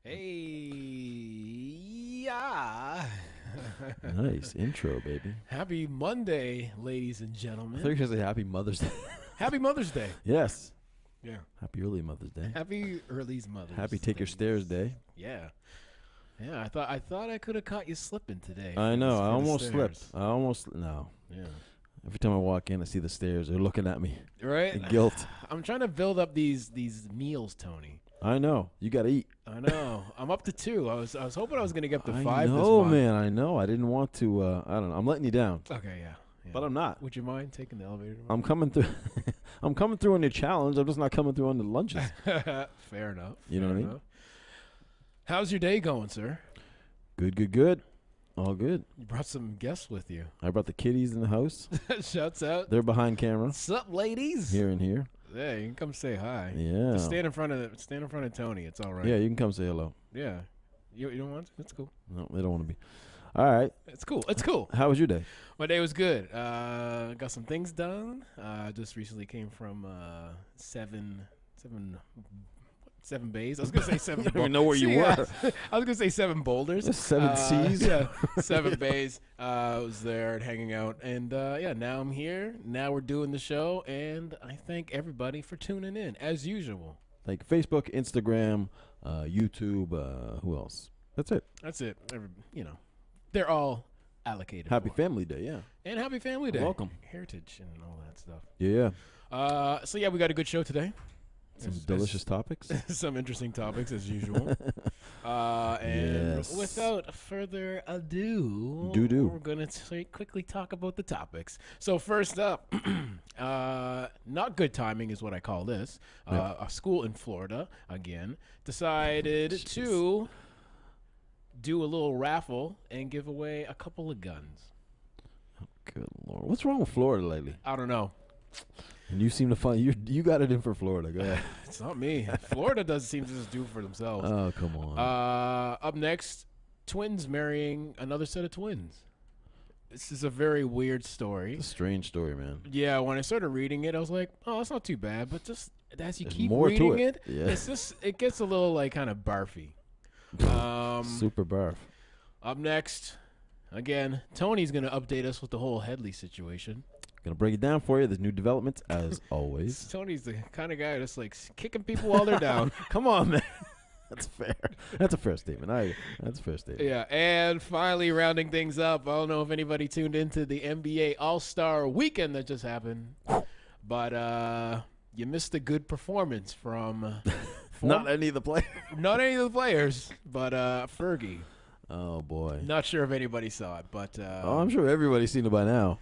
Hey, yeah. Nice intro, baby. Happy Monday, ladies and I thought you gentlemen. were gonna say Happy Mother's Day. Happy Mother's Day. Yes. Yeah. Happy early Mother's Day. Happy early Mother's Happy Take Your Day. Stairs Day. Yeah. Yeah, I thought I could have caught you slipping today. I for know. the- I for the almost slipped. stairs. No. Yeah. Every time I walk in, I see the stairs. They're looking at me. Right? The guilt. I'm trying to build up these meals, Tony. I know. You got to eat. I know. I'm up to 2. I was hoping I was going to get up to 5 I this know, month. man. I know. I didn't want to. I don't know. I'm letting you down. Okay, yeah. But I'm not. Would you mind taking the elevator? I'm coming through. I'm coming through on your challenge. I'm just not coming through on the lunches. Fair enough. You know what I mean? enough. How's your day going, sir? Good. All good. You brought some guests with you. I brought the kitties in the house. Shouts out. They're behind camera. What's up, ladies? Here and here. Yeah, you can come say hi. Yeah. Just stand in front of Tony. It's all right. Yeah, you can come say hello. Yeah. You don't want to? That's cool. No, they don't want to be. All right. It's cool. It's cool. How was your day? My day was good. Got some things done. Just recently came from seven bays. I was gonna say seven. I don't even know where you were. I was gonna say 7 boulders. 7 C's? Yeah, 7 bays. I was there and hanging out, and yeah, now I'm here. Now we're doing the show, and I thank everybody for tuning in as usual. Like Facebook, Instagram, YouTube. Who else? That's it. That's it. They're all allocated. Happy for. Family Day. Yeah. And happy Family Day. Welcome. Heritage and all that stuff. Yeah. So yeah, we got a good show today. Some There's delicious topics. some interesting topics as usual. And Yes. without further ado, Do-do. we're going to quickly talk about the topics. So first up, not good timing is what I call this. A school in Florida, again, decided to do a little raffle and give away a couple of guns. Good Lord. What's wrong with Florida lately? I don't know. And you seem to find you got it in for Florida. Go ahead. It's not me. Florida does seem to just do it for themselves. Oh, come on. Up next, twins marrying another set of twins. This is a very weird story. It's a strange story, man. Yeah, when I started reading it, I was like, "Oh, that's not too bad." But just as you There's keep more to reading it. it, Yeah. it gets a little like kind of barfy. Super barf. Up next, again, Tony's gonna update us with the whole Hedley situation. Gonna break it down for you. There's new developments as always. Tony's the kind of guy that's like kicking people while they're down. Come on, man. That's fair. That's a fair statement. That's a fair statement. Yeah, and finally rounding things up, I don't know if anybody tuned into the NBA All-Star Weekend that just happened, but you missed a good performance from Not any of the players. not any of the players, but Fergie. Oh boy. Not sure if anybody saw it, but Oh, I'm sure everybody's seen it by now.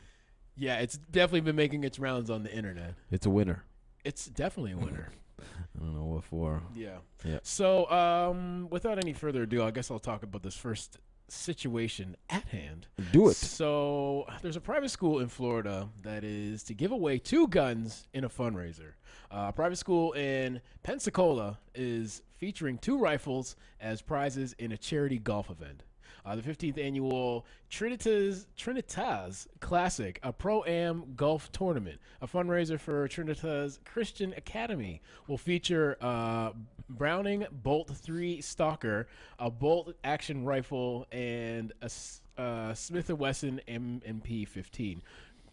yeah, it's definitely been making its rounds on the internet. It's a winner. It's definitely a winner. I don't know what for. Yeah. Yeah. So, without any further ado, I guess I'll talk about this first situation at hand. Do it. So, there's a private school in Florida that is to give away 2 guns in a fundraiser. A private school in Pensacola is featuring 2 rifles as prizes in a charity golf event. The 15th annual Trinitas Classic, a pro-am golf tournament, a fundraiser for Trinitas Christian Academy, will feature Browning Bolt 3 Stalker, a bolt action rifle, and a Smith & Wesson MP 15.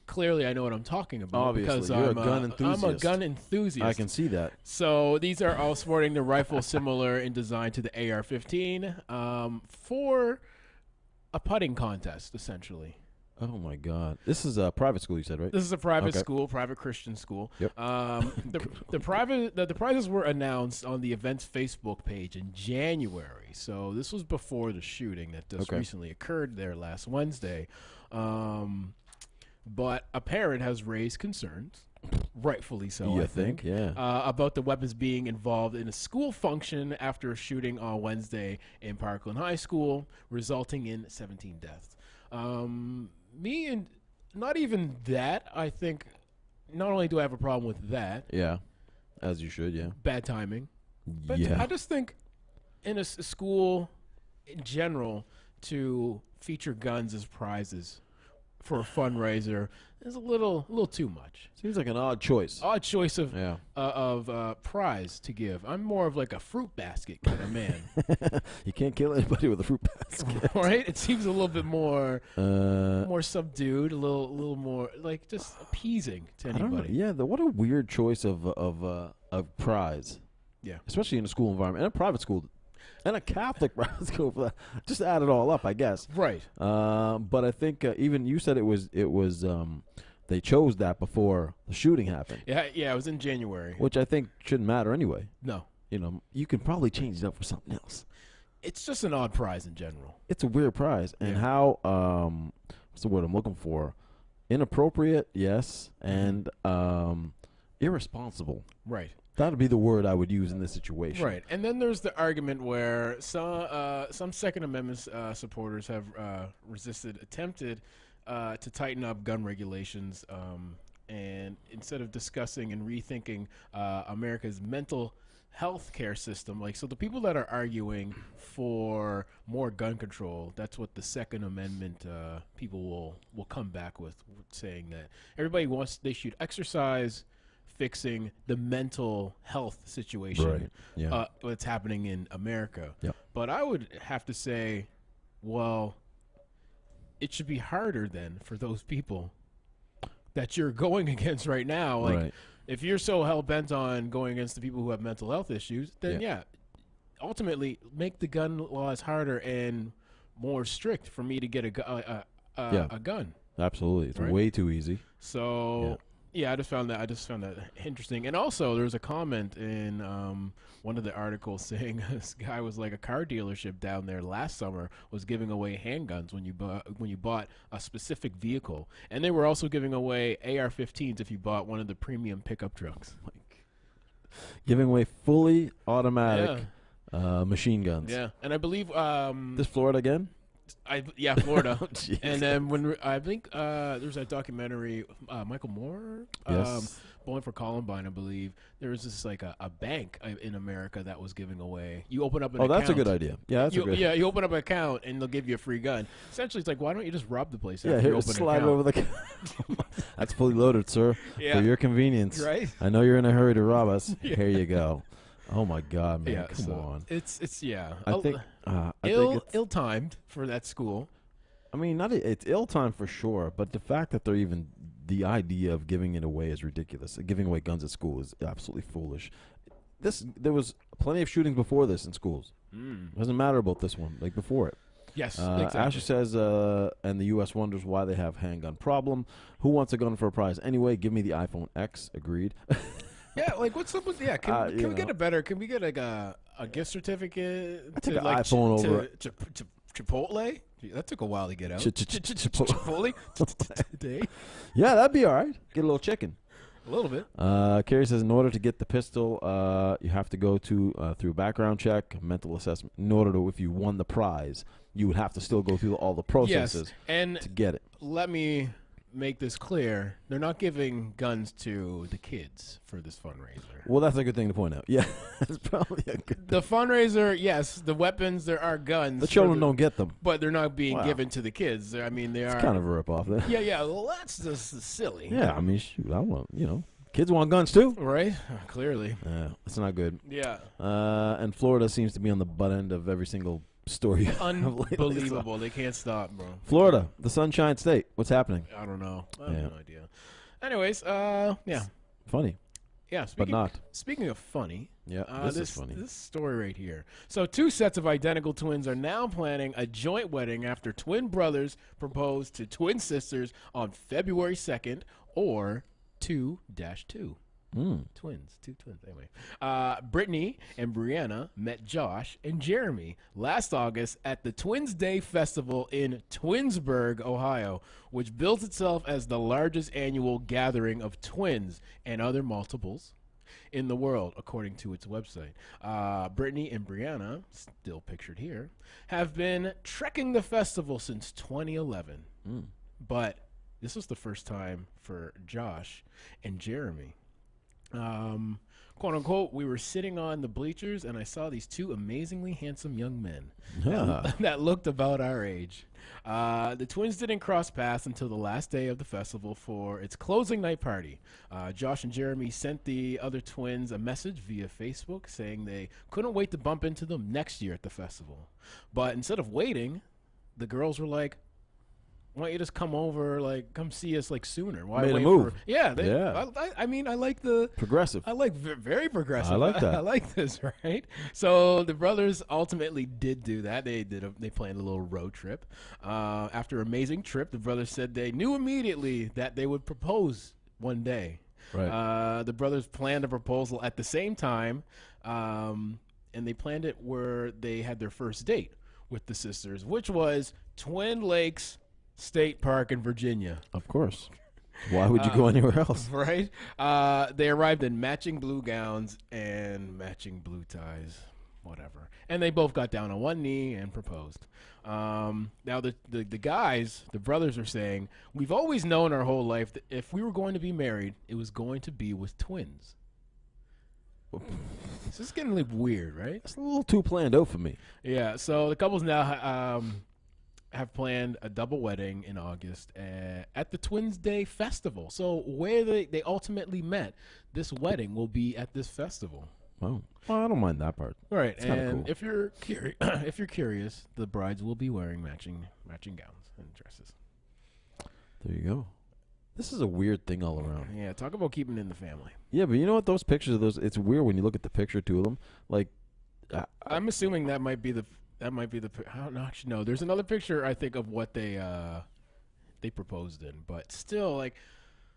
Clearly, I know what I'm talking about. Obviously, because you're a I'm gun enthusiast. I'm a gun enthusiast. I can see that. So these are all sporting the rifle similar in design to the AR-15 for a putting contest, essentially. Oh my God. This is a private school, you said, right? This is a private Okay. school, private Christian school. Yep. The prizes were announced on the event's Facebook page in January. So this was before the shooting that just Okay. recently occurred there last Wednesday. But a parent has raised concerns, rightfully so, You I think? Yeah. about the weapons being involved in a school function after a shooting on Wednesday in Parkland High School, resulting in 17 deaths. Me and not even that, I think not only do I have a problem with that, Yeah. As you should, yeah. bad timing, but Yeah. I just think in a school in general to feature guns as prizes for a fundraiser is a little too much. Seems like an odd choice. Odd choice of Yeah. prize to give. I'm more of like a fruit basket kind of man. You can't kill anybody with a fruit basket. Right? It seems a little bit more subdued, a little more like just appeasing to I don't know. anybody. Yeah, what a weird choice of prize. Yeah. Especially in a school environment, and a private school, and a Catholic private school. For that. Just add it all up, I guess. Right. But I think even you said it was they chose that before the shooting happened. Yeah, it was in January. Which I think shouldn't matter anyway. No. You know, you can probably change it up for something else. It's just an odd prize in general. It's a weird prize, and how what's the word I'm looking for? Inappropriate, yes, and irresponsible. Right. That would be the word I would use in this situation. Right. And then there's the argument where some Second Amendment supporters have attempted to tighten up gun regulations, and instead of discussing and rethinking America's mental health care system, like, so the people that are arguing for more gun control, that's what the Second Amendment people will come back with, saying that everybody they should exercise fixing the mental health situation Right. Yeah. that's happening in America. Yep. But I would have to say, well, it should be harder then for those people that you're going against right now. Like, Right. if you're so hell-bent on going against the people who have mental health issues, then ultimately make the gun laws harder and more strict for me to get a gun. Absolutely. It's Right? way too easy. So I just found that interesting. And also, there was a comment in one of the articles saying this guy was like, a car dealership down there last summer was giving away handguns when you bought a specific vehicle, and they were also giving away AR-15s if you bought one of the premium pickup trucks. Giving away fully automatic machine guns. Yeah, and I believe This Florida again? Florida. Oh, jeez. And then I think there's that documentary, Michael Moore, Yes. Bowling for Columbine, I believe. There was this like a bank in America that was giving away. You open up an account. Oh, that's a good idea. Yeah, that's a good. Yeah, you open up an account and they'll give you a free gun. Essentially, it's like, why don't you just rob the place? Yeah, after here, you open slide an it over the. That's fully loaded, sir. Yeah. For your convenience. Right? I know you're in a hurry to rob us. Here you go. Oh my God, man! Yeah, Come on. It's I think ill-timed for that school. I mean, it's ill-timed for sure, but the fact that they're even the idea of giving it away is ridiculous. Giving away guns at school is absolutely foolish. There was plenty of shootings before this in schools. It doesn't matter about this one, like before it. Yes, exactly. Asher says, and the U.S. wonders why they have handgun problem. Who wants a gun for a prize? Anyway, give me the iPhone X. Agreed. Yeah, like what's up with Can we get a better? Can we get like a gift certificate? I take an like iPhone over to Chipotle. Gee, that took a while to get out. Chipotle. Today, Yeah, that'd be all right. Get a little chicken. a little bit. Carrie says, in order to get the pistol, you have to go through background check, mental assessment. In order to, if you won the prize, you would have to still go through all the processes and to get it. let me make this clear: they're not giving guns to the kids for this fundraiser. Well, that's a good thing to point out. Yeah, that's probably a good. The fundraiser, yes, the weapons, there are guns. The children don't get them. but they're not being given to the kids. I mean, they are It's kind of a rip-off there. Yeah. Well, that's just silly. Yeah, I mean, shoot, I want, kids want guns too. Right? Clearly. Yeah, that's not good. Yeah. And Florida seems to be on the butt end of every single story. Unbelievable. They can't stop, bro. Florida, the Sunshine State. What's happening? I don't know. I have no idea. Anyways, yeah. Funny, Yeah, but not. Speaking of funny, Yeah, this is funny. This story right here. So, two sets of identical twins are now planning a joint wedding after twin brothers proposed to twin sisters on February 2nd, or 2-2. Twins, two twins. Anyway, Brittany and Brianna met Josh and Jeremy last August at the Twins Day Festival in Twinsburg, Ohio, which bills itself as the largest annual gathering of twins and other multiples in the world, according to its website. Brittany and Brianna, still pictured here, have been trekking the festival since 2011. But this was the first time for Josh and Jeremy. quote unquote, we were sitting on the bleachers and I saw these two amazingly handsome young men Yeah. that looked about our age. The twins didn't cross paths until the last day of the festival for its closing night party. Josh and Jeremy sent the other twins a message via Facebook saying they couldn't wait to bump into them next year at the festival. But instead of waiting, the girls were like, why don't you just come over, like, come see us, like, sooner? Why Made a wait move. Yeah. Yeah. I mean, I like the... Progressive. I like very progressive. I like that. I like this, right? So the brothers ultimately did do that. They planned a little road trip. After an amazing trip, the brothers said they knew immediately that they would propose one day. Right. The brothers planned a proposal at the same time, and they planned it where they had their first date with the sisters, which was Twin Lakes State Park in Virginia. Of course. Why would you go anywhere else? Right? They arrived in matching blue gowns and matching blue ties, whatever. And they both got down on one knee and proposed. Now, the guys, the brothers, are saying, we've always known our whole life that if we were going to be married, it was going to be with twins. This is getting like weird, right? It's a little too planned out for me. Yeah, so the couples now have planned a double wedding in August at the Twins Day Festival. So where they ultimately met, this wedding will be at this festival. Oh, well, I don't mind that part. Right, It's kinda and cool. if you're curious, the brides will be wearing matching gowns and dresses. There you go. This is a weird thing all around. Yeah, talk about keeping it in the family. Yeah, but you know what? Those pictures of those, it's weird when you look at the picture, two of them. Like, I'm assuming that might be the. I don't know. Actually, no. There's another picture I think of what they proposed in, but still, like,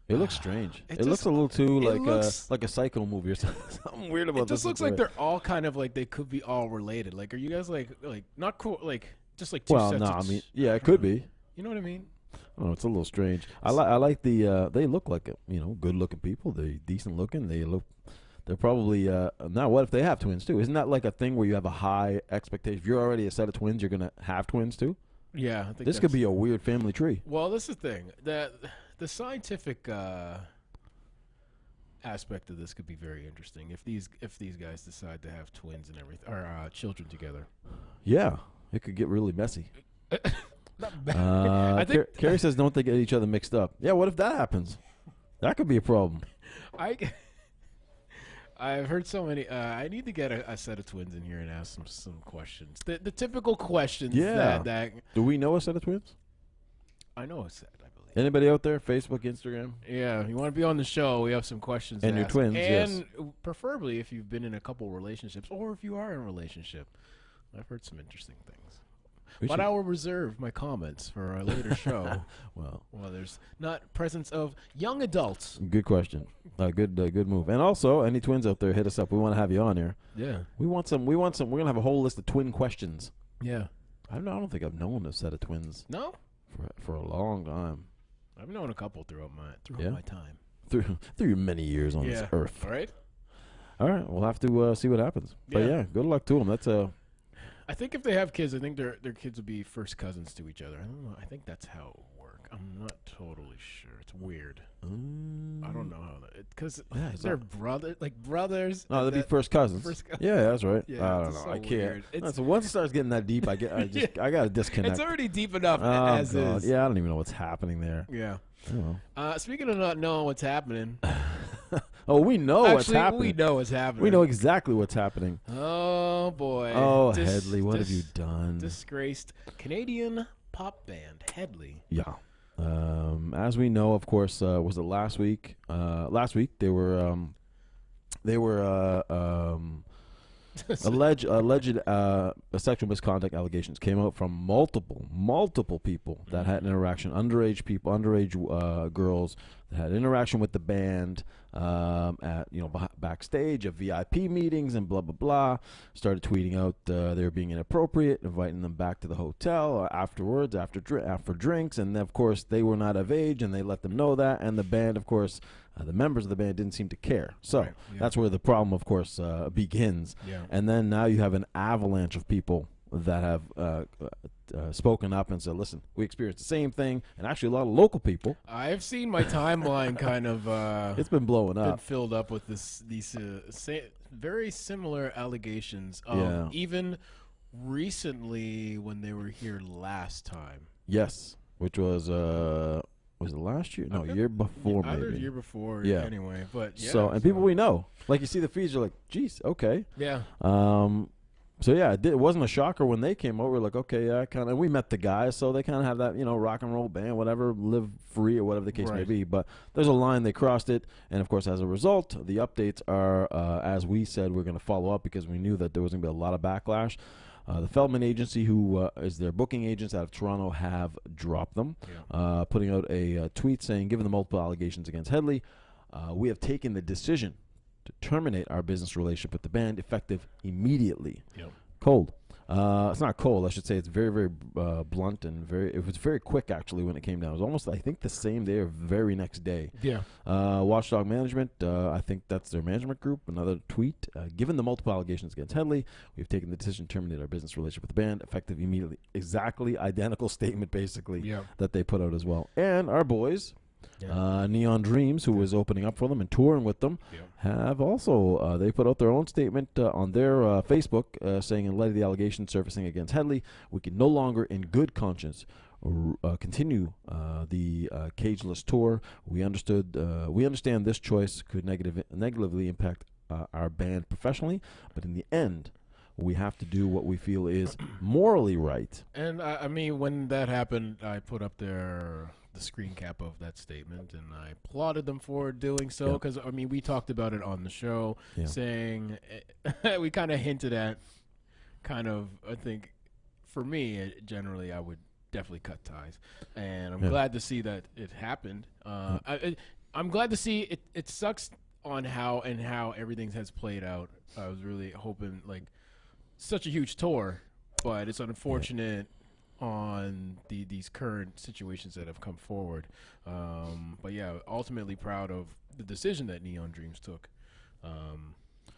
it looks strange. It It, just- looks a little too it looks- like a Psycho movie or something. Something weird about it just this. looks like they're all kind of like they could be all related. Like, are you guys like not cool? Like, just like two Well, sets no, of I mean, yeah, it could be. You know what I mean? Oh, it's a little strange. I like the. They look like good looking people. They're decent looking. They're probably now. What if they have twins too? Isn't that like a thing where you have a high expectation? If you're already a set of twins, you're gonna have twins too. Yeah, I think This could be a weird family tree. Well, this is the thing that the scientific aspect of this could be very interesting if these guys decide to have twins and everything or children together. Yeah, it could get really messy. Not bad. I think Carrie says, "Don't they get each other mixed up?" Yeah, what if that happens? That could be a problem. I've heard so many. I need to get a set of twins in here and ask some questions. The typical questions. Yeah. That Do we know a set of twins? I know a set. I believe. Anybody out there? Facebook, Instagram. Yeah, you want to be on the show? We have some questions. And to your ask. twins, and preferably if you've been in a couple relationships, or if you are in a relationship. I've heard some interesting things. But I will reserve my comments for a later show. Well, there's not presence of young adults. good question. Good move. And also, any twins out there, hit us up. We want to have you on here. Yeah. We want some. We're gonna have a whole list of twin questions. Yeah. I don't think I've known a set of twins No, for a long time. I've known a couple throughout Yeah? my time. Through your many years on this earth. All right. All right, we'll have to see what happens. But Yeah. yeah, good luck to them. That's I think if they have kids, I think their kids would be first cousins to each other. I don't know. I think that's how it would work. I'm not totally sure. It's weird. I don't know how that because they're brothers. No, they'd be first cousins. Yeah, that's right. Yeah, I don't it's know. so I can't. weird. So once it starts getting that deep, I gotta disconnect. It's already deep enough Oh, as God. is. Yeah, I don't even know what's happening there. Yeah. I don't know. Speaking of not knowing what's happening, Oh, we know what's actually, happening. we know what's happening. We know exactly what's happening. Oh boy. Oh, Hedley, what have you done? Disgraced Canadian pop band Hedley. Yeah. As we know, of course, was it last week? Last week they were alleged sexual misconduct allegations came out from multiple people that had interaction, underage girls that had interaction with the band at backstage at VIP meetings and blah blah blah. Started tweeting out they were being inappropriate, inviting them back to the hotel afterwards after drinks, and of course they were not of age and they let them know that, and the band, of course. The members of the band didn't seem to care. So Right, yeah. that's where the problem, of course, begins. Yeah. And then now you have an avalanche of people that have spoken up and said, "Listen, we experienced the same thing," and actually a lot of local people. I've seen my timeline kind of It's been blowing been up. filled up with these very similar allegations. Yeah. Even recently when they were here last time. Yes, which was it last year? No, year before Either maybe. year before. Yeah. Anyway, but yeah. So and people we know, like you see the feeds, you're like, "Geez, okay." Yeah. So yeah, it wasn't a shocker when they came over. We're like, okay, yeah, kind of. We met the guys, so they kind of have that, rock and roll band, whatever, live free or whatever the case may Right. be. But there's a line, they crossed it, and of course, as a result, the updates are, as we said, we're going to follow up because we knew that there was going to be a lot of backlash. The Feldman Agency, who is their booking agents out of Toronto, have dropped them, putting out a tweet saying, given the multiple allegations against Hedley, we have taken the decision to terminate our business relationship with the band effective immediately. Yep. Cold. It's not cold. I should say it's very, very blunt and it was very quick actually when it came down. It was almost, I think, the same day or very next day. Yeah. Watchdog Management, I think that's their management group. Another tweet. Given the multiple allegations against Hedley, we've taken the decision to terminate our business relationship with the band effective immediately. Exactly identical statement basically that they put out as well. And our boys, Neon Dreams, who was opening up for them and touring with them, have also they put out their own statement on their Facebook saying, in light of the allegations surfacing against Hedley, we can no longer in good conscience continue the Cageless tour. We understand this choice could negatively impact our band professionally, but in the end, we have to do what we feel is morally right. And I mean, when that happened, I put up the screen cap of that statement, and I applauded them for doing so because I mean, we talked about it on the show, saying we kind of hinted at, I think, for me, generally, I would definitely cut ties, and I'm glad to see that it happened. I'm glad to see it. It sucks on how everything has played out. I was really hoping such a huge tour, but it's unfortunate on these current situations that have come forward. But yeah, ultimately proud of the decision that Neon Dreams took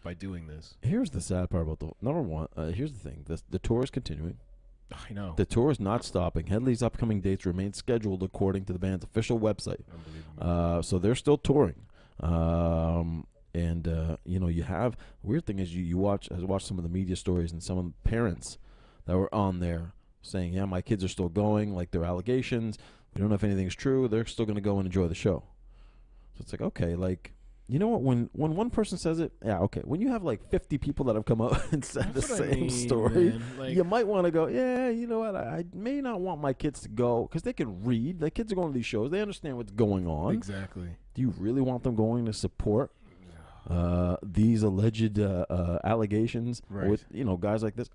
by doing this. Here's the sad part about number one. Here's the thing: the tour is continuing. I know. The tour is not stopping. Hedley's upcoming dates remain scheduled according to the band's official website. So they're still touring. You have weird thing is you watch some of the media stories and some of the parents that were on there saying, yeah, my kids are still going, like their allegations, we don't know if anything's true, they're still going to go and enjoy the show. So it's like, okay, you know what, when one person says it, yeah, okay, when you have 50 people that have come out and said the same story, you might want to go, yeah, you know what, I may not want my kids to go, because they can read, the kids are going to these shows, they understand what's going on. Exactly. Do you really want them going to support these alleged allegations with guys like this?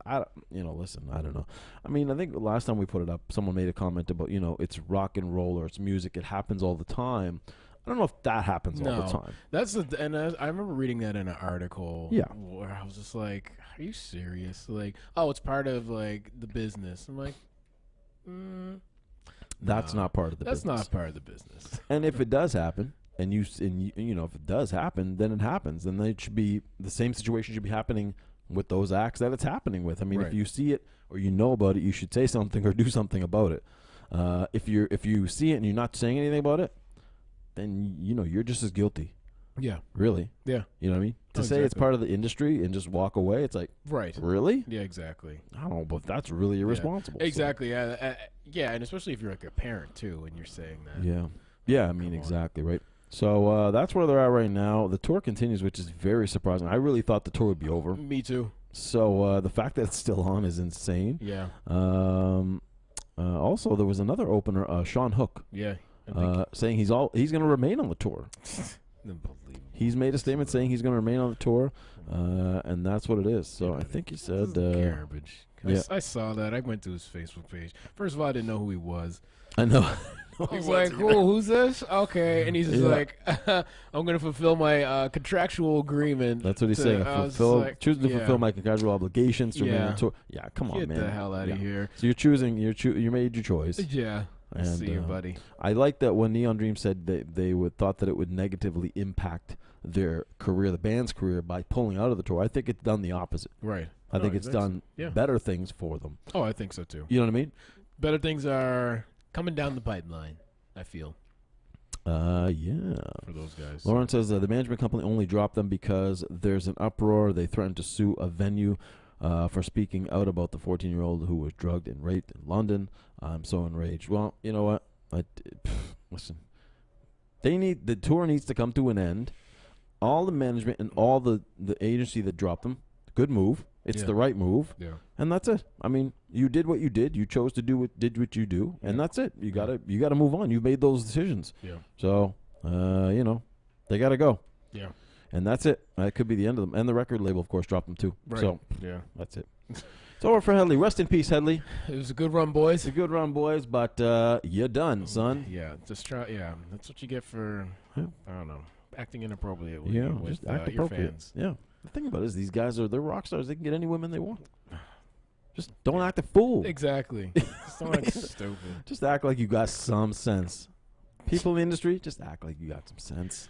Listen, I don't know. I mean, I think the last time we put it up, someone made a comment about it's rock and roll or it's music. It happens all the time. I don't know if that happens all the time. I remember reading that in an article. Where I was just like, "Are you serious?" It's part of the business. I'm like, that's not part of the business. That's not part of the business. And if it does happen. And if it does happen, then it happens. Then it should be the same situation should be happening with those acts that it's happening with. I mean, if you see it or you know about it, you should say something or do something about it. If you see it and you're not saying anything about it, then you're just as guilty. Yeah. Really. Yeah. You know what I mean? To say it's part of the industry and just walk away, it's like, right. Really? Yeah, exactly. I don't know, but that's really irresponsible. Yeah. Exactly. So. Yeah, and especially if you're a parent too, and you're saying that. Yeah. Yeah. I mean, exactly right. So that's where they're at right now. The tour continues, which is very surprising. I really thought the tour would be over. Me too. So the fact that it's still on is insane. Yeah. Also, there was another opener, Sean Hook. Yeah. Saying he's going to remain on the tour. Unbelievable. He's made a statement saying he's going to remain on the tour, and that's what it is. So I think he said garbage. Yeah. I saw that. I went to his Facebook page. First of all, I didn't know who he was. I know. I was like, cool, who's this? Okay. And he's just like, I'm going to fulfill my contractual agreement. That's what he's saying. Choosing to fulfill my contractual obligations to remain on tour. Yeah, come on, man. Get the hell out of here. So you made your choice. Yeah. I see you, buddy. I like that when Neon Dream said they thought that it would negatively impact their career, the band's career, by pulling out of the tour. I think it's done the opposite. Right. I think it's done better things for them. Oh, I think so too. You know what I mean? Better things are coming down the pipeline, I feel. Yeah. For those guys. Lauren says the management company only dropped them because there's an uproar. They threatened to sue a venue for speaking out about the 14-year-old who was drugged and raped in London. I'm so enraged. Well, you know what? Listen. The tour needs to come to an end. All the management and all the agency that dropped them, good move. It's the right move. Yeah. And that's it. I mean, you did what you did. You chose to do what you do, and that's it. You gotta move on. You made those decisions. Yeah. So, they gotta go. Yeah. And that's it. That could be the end of them. And the record label, of course, dropped them too. Right. So, that's it. It's over for Hedley. Rest in peace, Hedley. It was a good run, boys. It's a good run, boys, but you're done, son. Yeah. Just try. Yeah. That's what you get for, I don't know, acting inappropriate with, just act appropriate. Your fans. Yeah. The thing about it is these guys they're rock stars. They can get any women they want. Just don't act a fool. Exactly. Just don't act stupid. Just act like you got some sense. People in the industry, just act like you got some sense.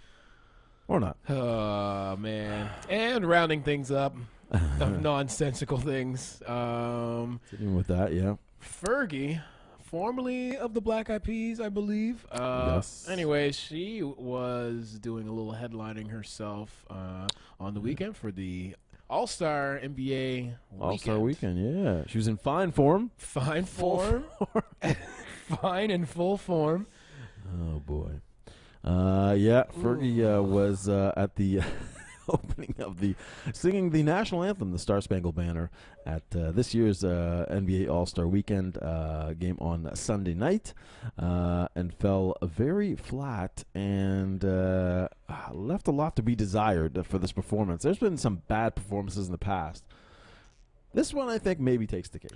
Or not. Oh, man. And rounding things up of nonsensical things. Sitting with that, yeah. Fergie, formerly of the Black Eyed Peas, I believe. Yes. Anyway, she was doing a little headlining herself on the weekend for the All-Star NBA All-Star weekend, yeah. She was in fine form. Fine form. Fine and full form. Oh, boy. Fergie was at the opening of singing the national anthem, the Star Spangled Banner, at this year's NBA All-Star Weekend game on Sunday night, and fell very flat and left a lot to be desired for this performance. There's been some bad performances in the past. This one, I think, maybe takes the cake.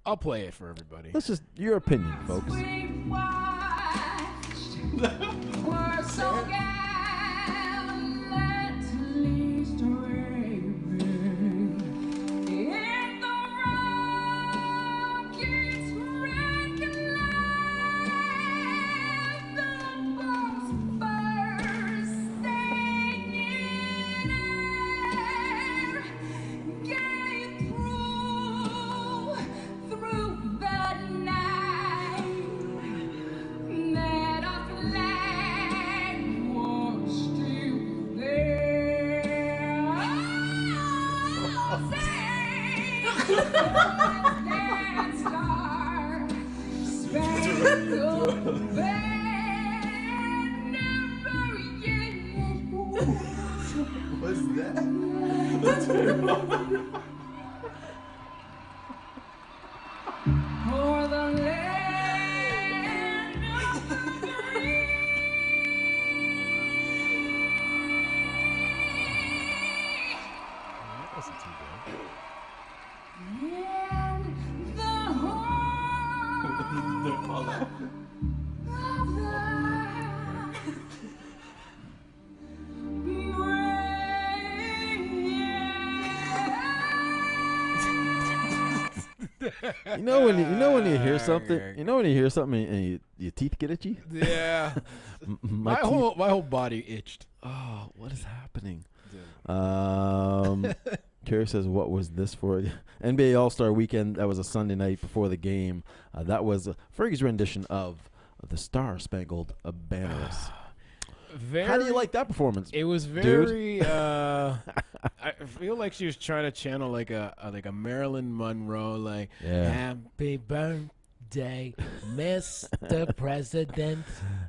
I'll play it for everybody. That's just your opinion, folks. We're so gallantly streaming in the rocket's red glare, the bombs bursting in air, gave through the night. That our flag was still there. Oh, that star spangled banner, yeah. What's that? For the land of the free. That wasn't too bad. And the home of the You know when you hear something. You know when you hear something and your teeth get itchy. Yeah. my whole body itched. Oh, what is happening? Carrie says, "What was this for?" NBA All-Star Weekend. That was a Sunday night before the game. That was Fergie's rendition of the Star Spangled Banner. How do you like that performance? It was very. I feel like she was trying to channel like a Marilyn Monroe, like "Happy Birthday, Mr. President."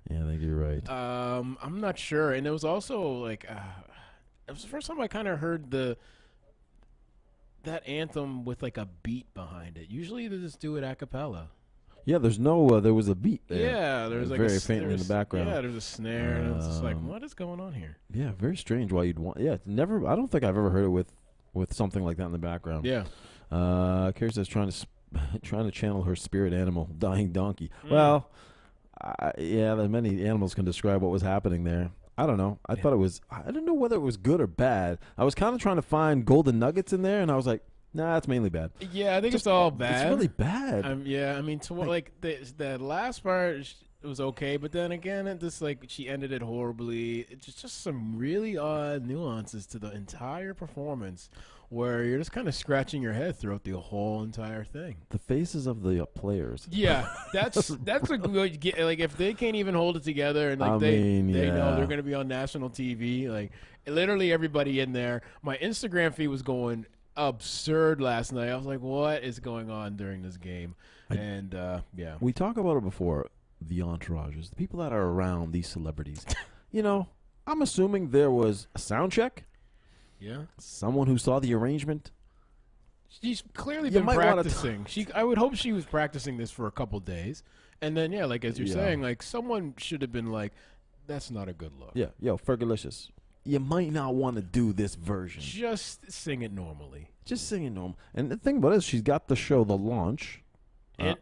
Yeah, I think you're right. I'm not sure, and it was also like it was the first time I kind of heard that anthem with like a beat behind it. Usually they just do it a cappella. Yeah, there was a beat there. Yeah, there was like very faintly in the background. Yeah, there's a snare, and it's just like, what is going on here? Yeah, very strange. Why you'd want? Yeah, it's never. I don't think I've ever heard it with something like that in the background. Yeah. Carrie says trying to channel her spirit animal, dying donkey. Well, many animals can describe what was happening there. I don't know. I thought it was. I didn't know whether it was good or bad. I was kind of trying to find golden nuggets in there, and I was like, nah, it's mainly bad. Yeah, I think it's all bad. It's really bad. Yeah, I mean, the last part it was okay, but then again, it just like she ended it horribly. It's just some really odd nuances to the entire performance. where you're just kind of scratching your head throughout the whole entire thing. The faces of the players. Yeah, that's a good like if they can't even hold it together and like I they mean, know yeah. they're gonna be on national TV. Like literally everybody in there. My Instagram feed was going absurd last night. I was like, what is going on during this game? And yeah, We talk about it before. The entourages, the people that are around these celebrities. You know, I'm assuming there was a sound check. yeah. Someone who saw the arrangement. She's clearly You been might wanna practicing. I would hope she was practicing this for a couple days, and then yeah, like as you're Yeah. saying, like someone should have been like, "That's not a good look." Yeah, yo, Fergalicious. You might not want to do this version. Just sing it normally. Just singing normal. And the thing about it is, she's got the show, The Launch.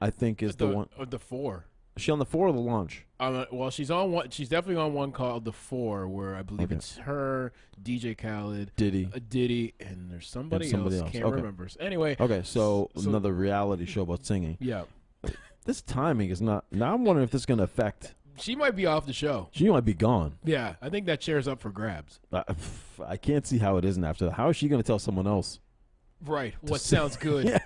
I think is the one. The 4. Is she on the 4 or The Launch? Well, she's on one. She's definitely on one called the 4, where I believe Okay. it's her, DJ Khaled, Diddy. Diddy, and there's somebody, And somebody else. Can't Okay. remember. Anyway, Okay, so so- another reality show about singing. yeah, This timing is not. Now I'm wondering if this is going to affect. she might be off the show. She might be gone. Yeah, I think that chair's up for grabs. I can't see how it isn't after that. How is she going to tell someone else? Right. What sing. sounds good? Yeah.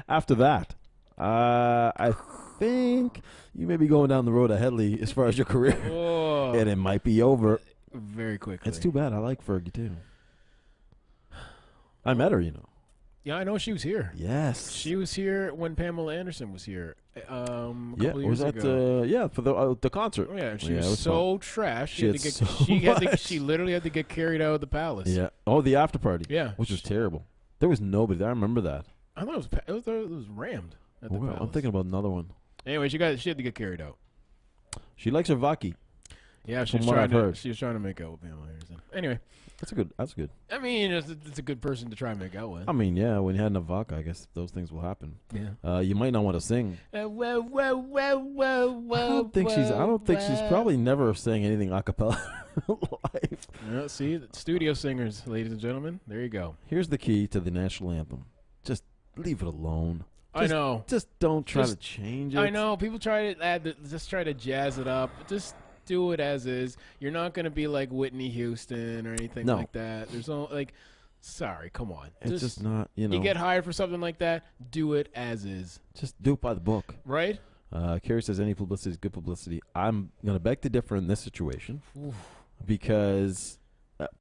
After that, I think you may be going down the road of Hedley as far as your career, Oh, and it might be over. very quickly. It's too bad. I like Fergie too. I met her, you know. Yeah, I know she was here. Yes. She was here when Pamela Anderson was here. A couple yeah. years Was that ago. for the concert? Oh, yeah, she Yeah, it was was so trash. She had so much. She literally had to get carried out of the palace. Yeah. Oh, the after party. Yeah. Which was terrible. There was nobody there. I remember that. I thought it was rammed at the Well, palace. I'm thinking about another one. Anyway, she had to get carried out. She likes her Vaki. Yeah, she From was what trying I've to. heard. She was trying to make out with Pamela Anderson. Anyway, That's good. I mean, it's a good person to try and make out with. I mean, yeah, when you had enough vodka, I guess those things will happen. Yeah. You might not want to sing. Whoa, whoa, whoa, whoa, whoa. I don't think she's probably never sang anything a cappella live. Yeah, see, the studio singers, ladies and gentlemen. There you go. Here's the key to the national anthem. Just leave it alone. I know. Just don't try to Just- change it. I know. People try to just try to jazz it up. Just do it as is. You're not going to be like Whitney Houston or anything No. like that. There's no sorry, come on. It's just not, you know. You get hired for something like that, do it as is. Just do it by the book. Right? Carrie says any publicity is good publicity. I'm going to beg to differ in this situation because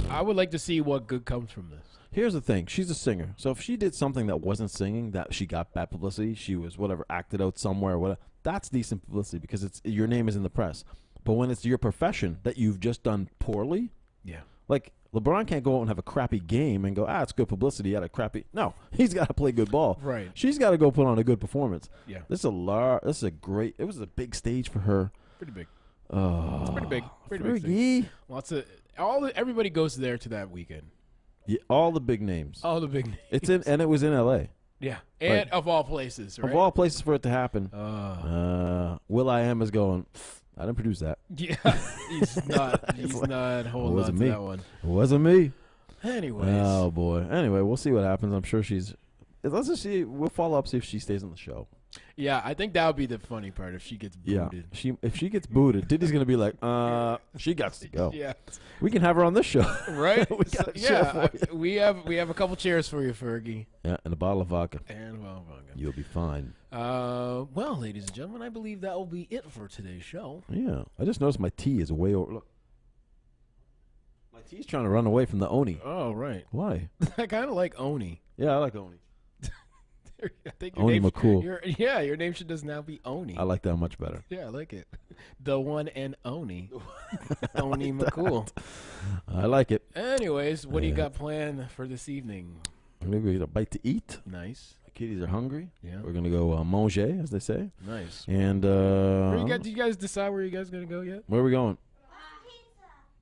I would like to see what good comes from this. here's the thing. She's a singer. So if she did something that wasn't singing, that she got bad publicity, she was whatever, acted out somewhere, whatever, that's decent publicity because it's your name is in the press. But when it's your profession that you've just done poorly, Yeah. like LeBron can't go out and have a crappy game and go, it's good publicity. He had a crappy. No, he's got to play good ball. Right. She's got to go put on a good performance. Yeah. This is a great. It was a big stage for her. Pretty big. Oh, Pretty big. Pretty big. Thing. Fergie. Lots of everybody goes there to that weekend. Yeah, all the big names. All the big names. It's in, and it was in L.A. Yeah. And Like, of all places, right? Of all places for it to happen. Will.i.am is going. I didn't produce that. Yeah. He's not holding on wasn't to me. that one. It wasn't me. Anyways. Oh boy. Anyway, we'll see what happens. I'm sure she's. Let's just see. We'll follow up, see if she stays on the show. Yeah, I think that would be the funny part if she gets booted. Yeah. If she gets booted, Diddy's gonna be like, she got to go. Yeah. We can have her on this show. Right? We got a chair for we have a couple chairs for you, Fergie. Yeah, and a bottle of vodka. And well, You'll be fine. well, ladies and gentlemen, I believe that will be it for today's show. Yeah. I just noticed my tea is way over. Look. My tea's trying to run away from the Oni. Oh, right. Why? I kind of like Oni. Yeah, I like Oni. I think Oni name, McCool. Your name should just now be Oni. I like that much better. Yeah, I like it. The one and Oni. Oni McCool. I like it. Anyways, what do you Yeah. got planned for this evening? I'm going to get a bite to eat. Nice. My kitties are hungry. Yeah. We're going to go manger, as they say. Nice. And Did you guys decide where you guys going to go yet? where are we going?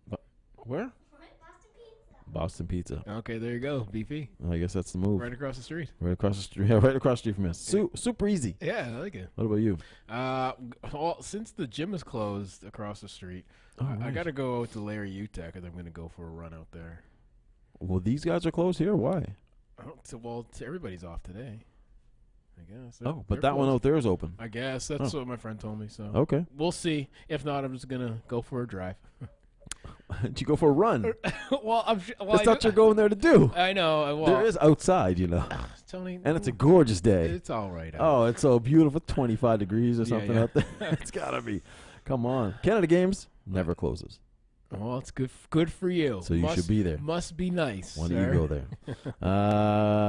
Pizza. Where? Boston Pizza. Boston Pizza. Okay, there you go. Beefy. I guess that's the move. Right across the street. Right across the street. Yeah, right across the street from us. Super easy. Yeah, I like it. What about you? Since the gym is closed across the street, Oh, I nice. got to go to Larry Utah because I'm going to go for a run out there. Well, these guys are closed here. Why? Everybody's off today. I guess. Oh, but They're that one closed. out there is open. I guess that's what my friend told me. So Okay. we'll see. If not, I'm just gonna go for a drive. Did you go for a run? Well, That's what you're going there to do. I know. Well, There is outside, Tony, and it's a gorgeous day. It's all right. Oh, it's so beautiful. 25 degrees or something yeah. out there. It's got to be. Come on. Canada Games never closes. Well, it's good for you. So you should be there. Must be nice. When do sir. you go there?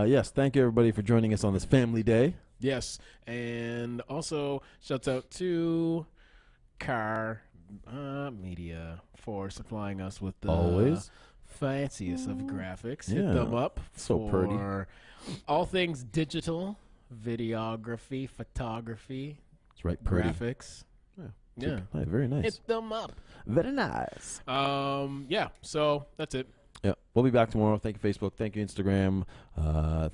Yes, thank you, everybody, for joining us on this family day. Yes, and also shouts out to Car Media for supplying us with the Always. fanciest of graphics. Yeah. Hit them up So for pretty. all things digital, videography, photography, It's right pretty. graphics. Yeah. Yeah. Hey, very nice. Hit them up. Very nice. Yeah, so that's it. Yeah, we'll be back tomorrow. Thank you, Facebook. Thank you, Instagram.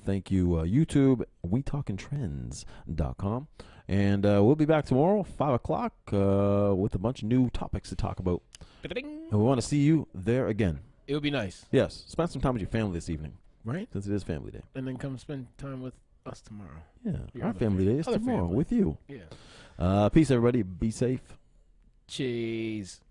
Thank you, YouTube. WeTalkinTrends.com. And we'll be back tomorrow, 5 o'clock, with a bunch of new topics to talk about. And we want to see you there again. It would be nice, Yes, spend some time with your family this evening, right? since it is family day. And then come spend time with us tomorrow. Yeah, Your our other family day is other tomorrow family. with you. Yeah. Peace, everybody. Be safe. Cheese.